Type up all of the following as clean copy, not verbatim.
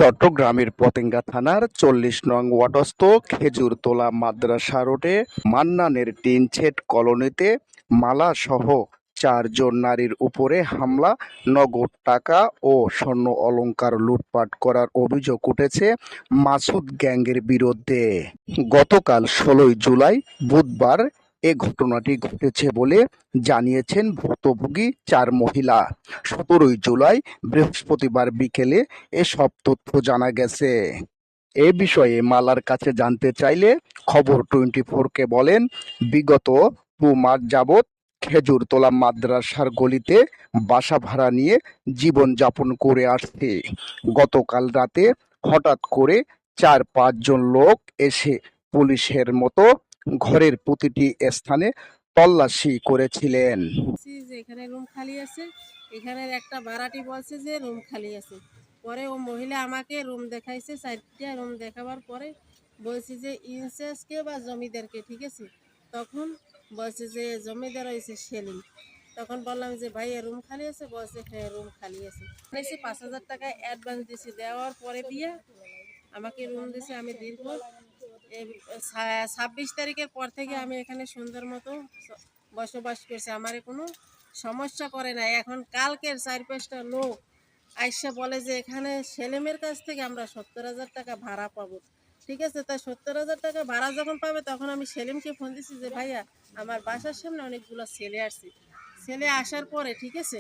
চট্টগ্রামের পতেঙ্গা থানার ৪০ নং ওয়ার্ডস্থ খেজুরতলা মাদ্রাসা রোডে মান্নানের টিনশেড কলোনিতে মালাসহ ৪ জন নারীর উপরে হামলা, নগদ টাকা ও স্বর্ণ অলংকার লুটপাট করার অভিযোগ উঠেছে মাসুদ গ্যাংয়ের বিরুদ্ধে। গতকাল ১৬ জুলাই বুধবার এ ঘটনাটি ঘটেছে বলে জানিয়েছেন ভুক্তভোগী ৪ মহিলা। ১৭ জুলাই বৃহস্পতিবার বিকেলে এসব তথ্য জানা গেছে। এ বিষয়ে মালার কাছে জানতে চাইলে খবর 24-কে বলেন, বিগত ২ মাস যাবৎ খেজুরতলা মাদ্রাসার গলিতে বাসা ভাড়া নিয়ে জীবনযাপন করে আসছে। গতকাল রাতে হঠাৎ করে ৪-৫ জন লোক এসে পুলিশের মতো ঘরের প্রতিটি স্থানে তল্লাশি করেছিলেন। এখানে রুম খালি আছে, এখানে একটা ভাড়াটি বলছে যে রুম খালি আছে। পরে ও মহিলা আমাকে রুম দেখাইছে, 4টা রুম দেখাবার পরে বলছে যে ইনচার্জকে বা জমিদারকে, ঠিক আছে। তখন বলছে যে জমিদার হয়েছে সেলিম। তখন বললাম যে ভাই রুম খালি আছে, বলছে হ্যাঁ রুম খালি আছে। ৫,০০০ টাকা অ্যাডভান্স দিয়েছি, দেওয়ার পরে দিয়ে আমাকে রুম দিয়েছে। আমি দীর্ঘ ২৬ তারিখের পর থেকে আমি এখানে সুন্দর মতো বসবাস করছি, আমার কোনো সমস্যা করে না। এখন কালকের ৪-৫টা লোক আইসা বলে যে এখানে সেলিমের কাছ থেকে আমরা ৭০,০০০ টাকা ভাড়া পাবো, ঠিক আছে। তাই ৭০,০০০ টাকা ভাড়া যখন পাবে তখন আমি সেলিমকে ফোন দিচ্ছি যে ভাইয়া আমার বাসার সামনে অনেকগুলো ছেলে আসছে। ছেলে আসার পরে, ঠিক আছে,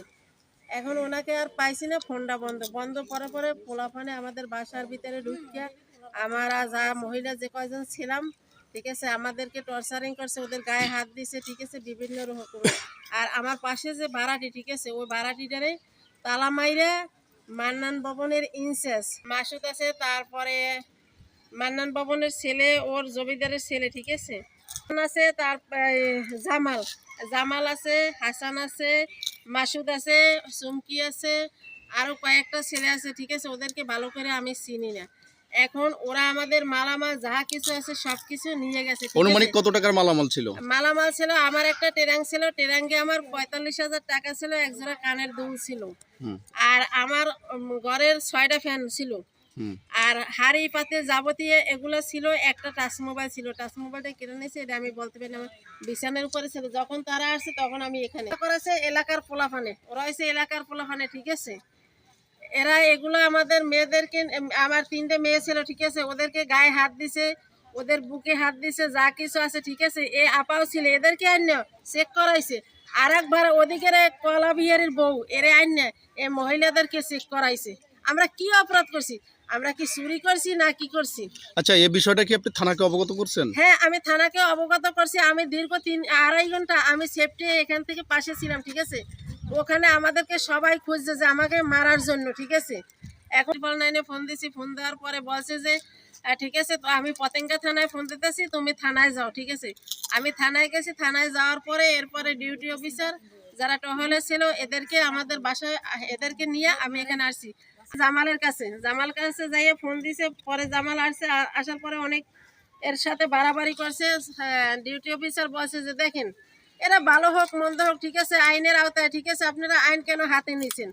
এখন ওনাকে আর পাইছি না, ফোনটা বন্ধ পরে পোলাপানে আমাদের বাসার ভিতরে ঢুকিয়া আমরা যা মহিলা যে কয়জন ছিলাম, ঠিক আছে, আমাদেরকে টর্চারিং করছে, ওদের গায়ে হাত দিছে, ঠিক আছে, বিভিন্ন রকম। আর আমার পাশে যে ভাড়াটি, ঠিক আছে, ওই ভাড়াটিটারে তালা মাইরা মান্নান ভবনের ইনচার্জ মাসুদ আছে, তারপরে মান্নান ভবনের ছেলে, ওর জমিদারের ছেলে, ঠিক আছে, আছে, তার জামাল আছে, হাসান আছে, মাসুদ আছে, চুমকি আছে, আরও কয়েকটা ছেলে আছে, ঠিক আছে। ওদেরকে ভালো করে আমি চিনি না। এখন ওরা আমাদের মালামাল যা কিছু আছে সবকিছু নিয়ে গেছে। অনুমানিক কত টাকার মালামাল ছিল? মালামাল ছিল আমার একটা টেরাং ছিল, টেরাঙ্গে আমার ৪৫,০০০ টাকা ছিল, একজোড়া কানের দুল ছিল, আর আমার ঘরের ৬টা ফ্যান ছিল, আর হাড়ি পাতে যাবতীয় এগুলো ছিল। একটা টাচ মোবাইল ছিল, টাচ মোবাইলটা কেটে নিয়েছে, এটা আমি বলতে পারি না, আমার বিছানার উপরে ছিল। যখন তারা আসছে তখন আমি এখানে করেছে এলাকার পোলাফানে, ওরা হয়েছে এলাকার পোলাফানে, ঠিক আছে। এরা এগুলো আমাদের মেয়েদেরকে, আমার 3টে মেয়ে ছিল, ঠিক আছে, ওদেরকে গায়ে হাত দিছে, ওদের বুকে হাত দিছে, যা কিছু আছে, ঠিক আছে। এ আপাও ছিল, এদেরকে আইন চেক করাইছে। আর একবার ওদিকের কলা বিহারির বউ এরে আইন এ মহিলাদেরকে চেক করাইছে। আমরা কি অপরাধ করছি? আমরা কি চুরি করছি না কি করছি? আচ্ছা, এই বিষয়টা কি আপনি থানাকে অবগত করছেন? হ্যাঁ, আমি থানাকে অবগত করছি। আমি দীর্ঘ 3-2.5 ঘন্টা আমি সেফটি এখান থেকে পাশে ছিলাম, ঠিক আছে। ওখানে আমাদেরকে সবাই খুঁজছে যে আমাকে মারার জন্য, ঠিক আছে। এখন 9 ফোন দিছি, ফোন দেওয়ার পরে বলছে যে ঠিক আছে, তো আমি পতেঙ্গা থানায় ফোন দিতেছি, তুমি থানায় যাও, ঠিক আছে। আমি থানায় গেছি, থানায় যাওয়ার পরে এরপরে ডিউটি অফিসার যারা টহলে ছিল এদেরকে আমাদের বাসায় এদেরকে নিয়ে আমি এখানে আসছি জামালের কাছে যাইয়ে ফোন দিছে। পরে জামাল আসছে, আসার পরে অনেক এর সাথে বাড়াবাড়ি করছে। ডিউটি অফিসার বলছে যে দেখেন এরা ভালো হোক মন্দ হোক, ঠিক আছে, আইনের আওতায়, ঠিক আছে, আপনারা আইন কেন হাতে নিচ্ছেন?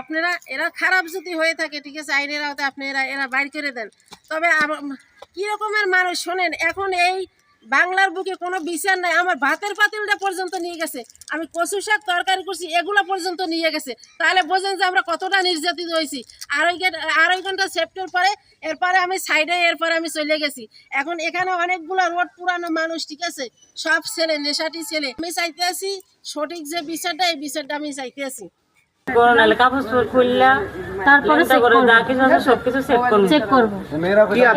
আপনারা এরা খারাপ যদি হয়ে থাকে, ঠিক আছে, আইনের আওতায় আপনি এরা বাইর করে দেন। তবে কী রকমের মানুষ শোনেন, এখন এই বাংলার বুকে কোনো বিচার নাই। আমার ভাতের পাতিলটা পর্যন্ত নিয়ে গেছে, আমি কচু শাক তরকারি করছি এগুলো পর্যন্ত নিয়ে গেছে। তাহলে বোঝেন যে আমরা কতটা নির্যাতিত হয়েছি। আড়াই ঘন্টা সেপ্টের পরে এরপরে আমি সাইডে, এরপরে আমি চলে গেছি। এখন এখানে অনেকগুলো রোড পুরানো মানুষ, ঠিক আছে, সব ছেলে নেশাটি ছেলে। আমি চাইতে আছি সঠিক যে বিচারটা, এই বিচারটা আমি চাইতে আছি। তারপরে চেক করবো।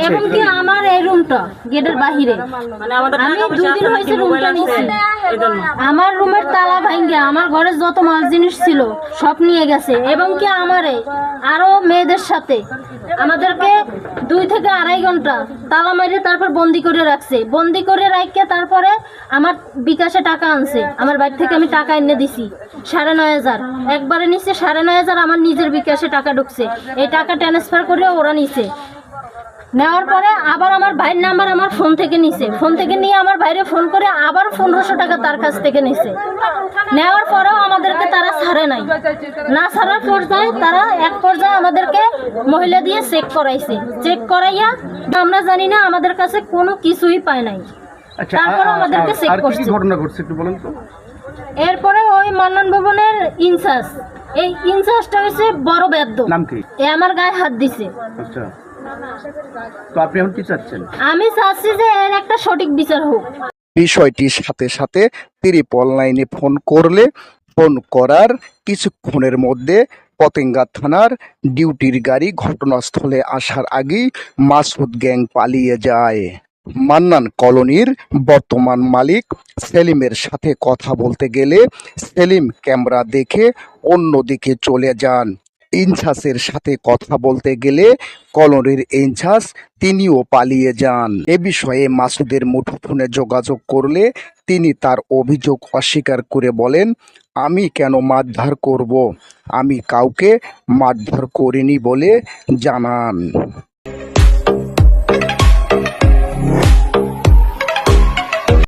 এবং কি আমার এই রুমটা গেটের বাহিরে, আমি 2 দিন হয়েছে রুমটা নিয়েছি। আমার রুমের তালা ভাঙ্গা আমার ঘরে যত মাল জিনিস ছিল সব নিয়ে গেছে। এবং কি আমারে আরো মেয়েদের সাথে আমাদেরকে 2 থেকে 2.5 ঘন্টা তালা মারিয়ে তারপর বন্দি করে রাখছে। বন্দি করে রাখকে তারপরে আমার বিকাশে টাকা আনছে, আমার বাড়ি থেকে আমি টাকা এনে দিছি 9,500। একবারে নিচ্ছে 9,500, আমার নিজের বিকাশে টাকা ঢুকছে। এই টাকা ট্রান্সফার করে ওরা নিছে। নেওয়ার পরে আবার আমার ভাইয়ের নাম্বার আমার ফোন থেকে নিছে, ফোন থেকে নিয়ে আমার ভাইরে ফোন করে আবার 1500 টাকা তার কাছ থেকে নিছে। নেওয়ার পরেও আমাদেরকে তারা ছাড়ে নাই, না ছাড়ার পর্যায়ে তারা এক পর্যায়ে আমাদেরকে মহিলা দিয়ে চেক করাইছে, চেক করাইয়া আমরা জানি না, আমাদের কাছে কোনো কিছুই পায় নাই। তারপরে আমাদেরকে চেক করছে। ঘটনা ঘটছে একটু বলেন তো। এরপরে ওই মান্নান ভবনের ইনচার্জ, এই ইনচার্জটা হচ্ছে বড় বেদ্য, নাম কি? এ আমার গায়ে হাত দিছে। আচ্ছা, তো আপনি এখন কি চাচ্ছেন? আমি চাচ্ছি যে এর একটা সঠিক বিচার হোক। বিষয়টির সাথে সাথে ত্রিপল নাইনে ফোন করলে ফোন করার কিছুক্ষণের মধ্যে পতেঙ্গা থানার ডিউটির গাড়ি ঘটনাস্থলে আসার আগেই মাসুদ গ্যাং পালিয়ে যায়। মান্নান কলোনির বর্তমান মালিক সেলিমের সাথে কথা বলতে গেলে সেলিম ক্যামেরা দেখে অন্যদিকে চলে যান। ইনচার্জের সাথে কথা বলতে গেলে কলোনির ইনচার্জ তিনিও পালিয়ে যান। এ বিষয়ে মাসুদের মুঠোফোনে যোগাযোগ করলে তিনি তার অভিযোগ অস্বীকার করে বলেন, আমি কেন মারধর করব, আমি কাউকে মারধর করিনি বলে জানান।